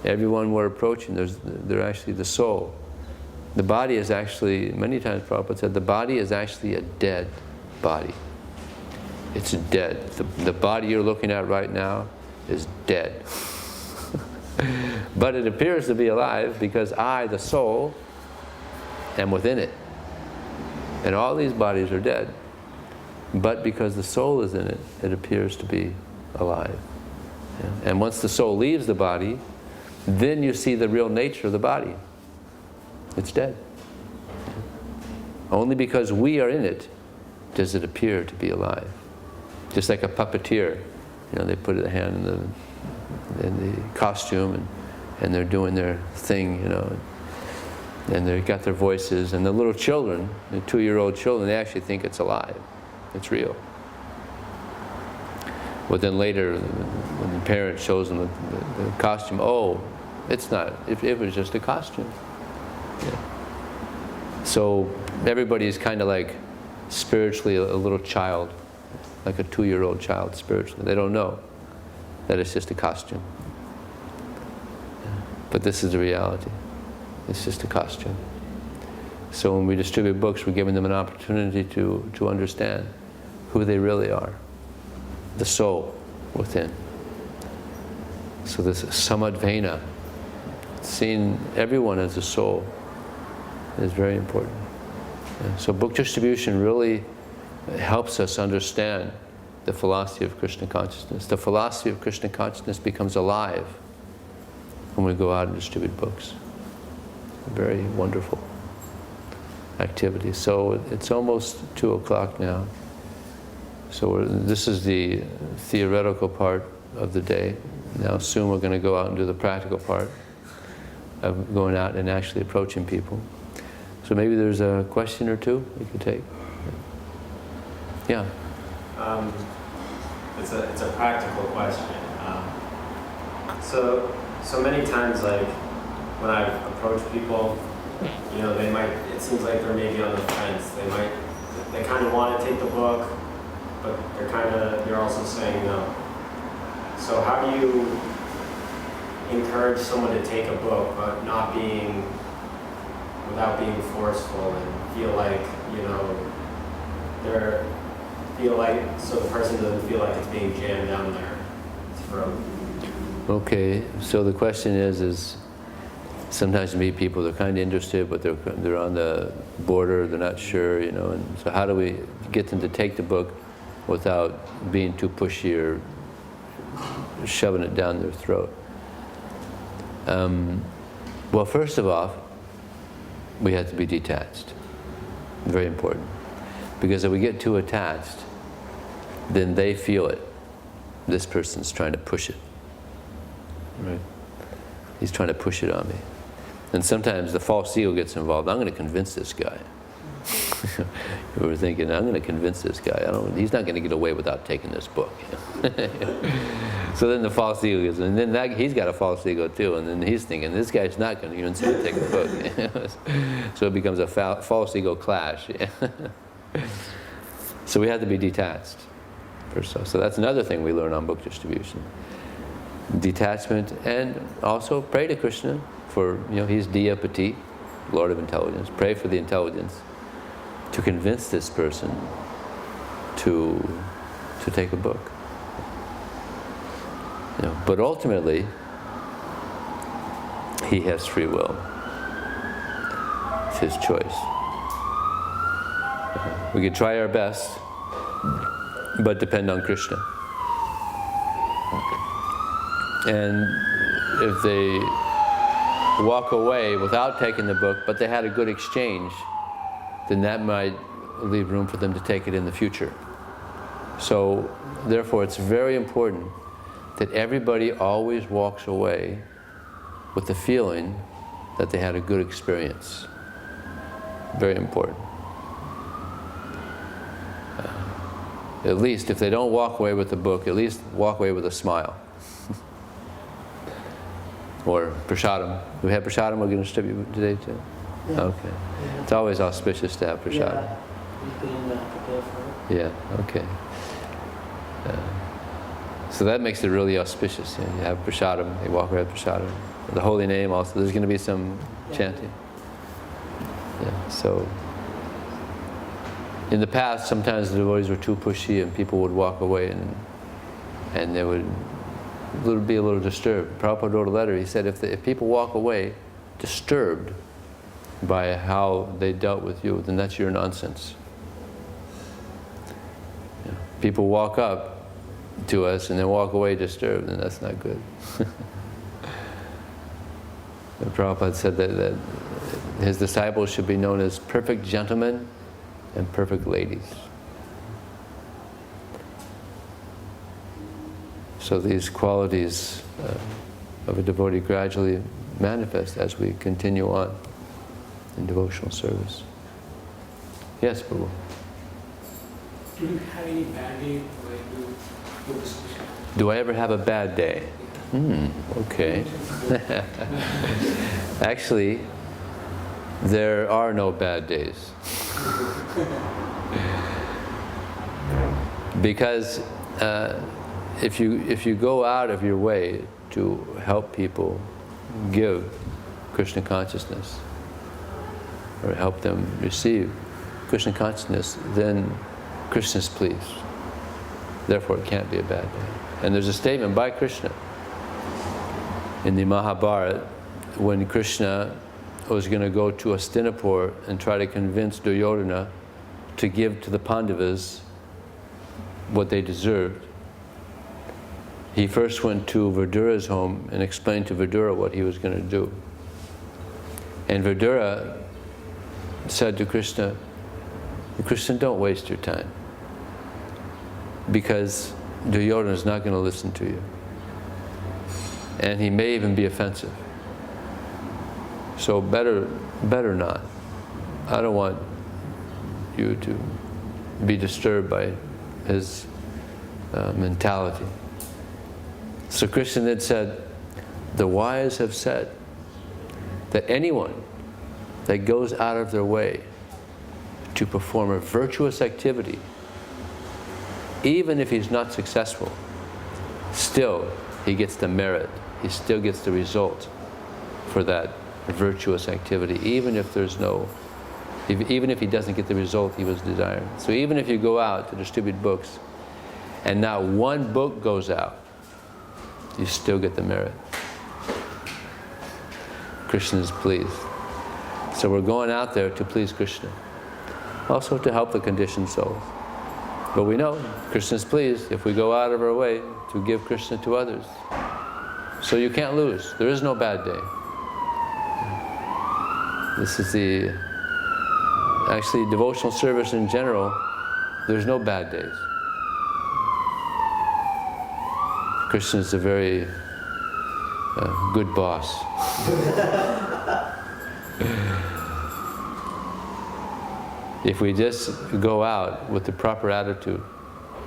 everyone we're approaching, they're actually the soul. The body is actually, many times Prabhupada said, the body is actually a dead body. It's dead. The body you're looking at right now is dead. But it appears to be alive because I, the soul, am within it. And all these bodies are dead. But because the soul is in it, it appears to be alive. And once the soul leaves the body, then you see the real nature of the body. It's dead. Only because we are in it does it appear to be alive. Just like a puppeteer, they put a hand in the costume and they're doing their thing, and they've got their voices, and the little children, the 2-year-old children, they actually think it's alive. It's real. But then later, when the parent shows them the costume, oh, it's not. It was just a costume. Yeah. So everybody is kind of like spiritually a little child, like a 2-year-old child spiritually. They don't know that it's just a costume. Yeah. But this is the reality. It's just a costume. So when we distribute books, we're giving them an opportunity to understand who they really are, the soul within. So this samadvena, seeing everyone as a soul, is very important. And so book distribution really helps us understand the philosophy of Krishna consciousness. The philosophy of Krishna consciousness becomes alive when we go out and distribute books. Very wonderful activity. So it's almost 2 o'clock now. So this is the theoretical part of the day. Now soon we're going to go out and do the practical part of going out and actually approaching people. So maybe there's a question or two we could take. Yeah. It's a practical question. So many times, like when I approach people, they might. It seems like they're maybe on the fence. They kind of want to take the book, but they're also saying no. So how do you encourage someone to take a book, but without being forceful, and feel like so the person doesn't feel like it's being jammed down their throat? Okay, so the question is sometimes you meet people, they're kind of interested, but they're on the border, they're not sure, and so how do we get them to take the book without being too pushy or shoving it down their throat? Well, first of all, we have to be detached. Very important. Because if we get too attached, then they feel it. This person's trying to push it. Right? He's trying to push it on me. And sometimes the false ego gets involved. I'm going to convince this guy. We're thinking, I'm going to convince this guy. He's not going to get away without taking this book. So then the false ego gets, and then he's got a false ego too, and then he's thinking, this guy's not going to convince him to take the book. So it becomes a false ego clash. So we have to be detached. So that's another thing we learn on book distribution. Detachment, and also pray to Krishna for, he's Diya Pati, Lord of Intelligence. Pray for the intelligence to convince this person to take a book. But ultimately, he has free will. It's his choice. We could try our best, but depend on Krishna. And if they walk away without taking the book, but they had a good exchange, then that might leave room for them to take it in the future. So, therefore, it's very important that everybody always walks away with the feeling that they had a good experience. Very important. At least, if they don't walk away with the book, at least walk away with a smile. Or prasadam. Do we have prasadam we're going to distribute today too? Yeah. Okay. Yeah. It's always auspicious to have prasadam. Yeah, we can prepare for it. Yeah, okay. So that makes it really auspicious. You have prasadam, you walk away with prasadam. the holy name also. There's going to be some chanting. Yeah, so in the past, sometimes the devotees were too pushy and people would walk away and they would be a little disturbed. Prabhupada wrote a letter. He said, if people walk away disturbed by how they dealt with you, then that's your nonsense. Yeah. People walk up to us and then walk away disturbed, and that's not good. And Prabhupada said that his disciples should be known as perfect gentlemen and perfect ladies. So these qualities of a devotee gradually manifest as we continue on in devotional service. Yes, Prabhu. Do you have any bad day when you do this? Do I ever have a bad day? Okay. Actually, there are no bad days. Because if you go out of your way to help people give Krishna consciousness or help them receive Krishna consciousness, then Krishna is pleased. Therefore, it can't be a bad day. And there's a statement by Krishna in the Mahabharata when Krishna was going to go to Hastinapur and try to convince Duryodhana to give to the Pandavas what they deserved. He first went to Vidura's home and explained to Vidura what he was going to do. And Vidura said to Krishna, Krishna, don't waste your time, because Duryodhana is not going to listen to you. And he may even be offensive. So better not. I don't want you to be disturbed by his mentality. So Krishna then said, the wise have said that anyone that goes out of their way to perform a virtuous activity, even if he's not successful, still he gets the merit, he still gets the result for that virtuous activity, even if he doesn't get the result he was desiring. So even if you go out to distribute books and not one book goes out, you still get the merit. Krishna is pleased. So we're going out there to please Krishna. Also to help the conditioned souls. But we know Krishna is pleased if we go out of our way to give Krishna to others. So you can't lose. There is no bad day. This is actually devotional service in general, there's no bad days. Krishna is a very good boss. If we just go out with the proper attitude,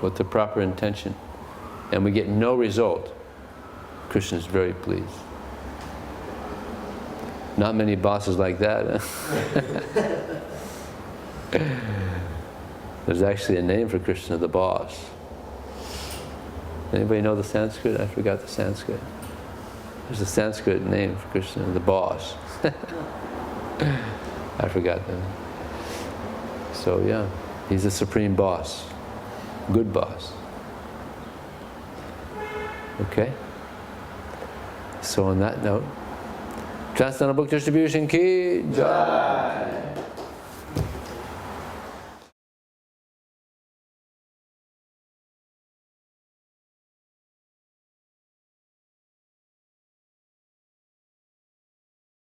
with the proper intention, and we get no result, Krishna is very pleased. Not many bosses like that. Huh? There's actually a name for Krishna, the boss. Anybody know the Sanskrit? I forgot the Sanskrit. There's a Sanskrit name for Krishna, the boss. I forgot that. So yeah, he's the supreme boss. Good boss. Okay? So on that note, Transcendental Book Distribution Ki Jai!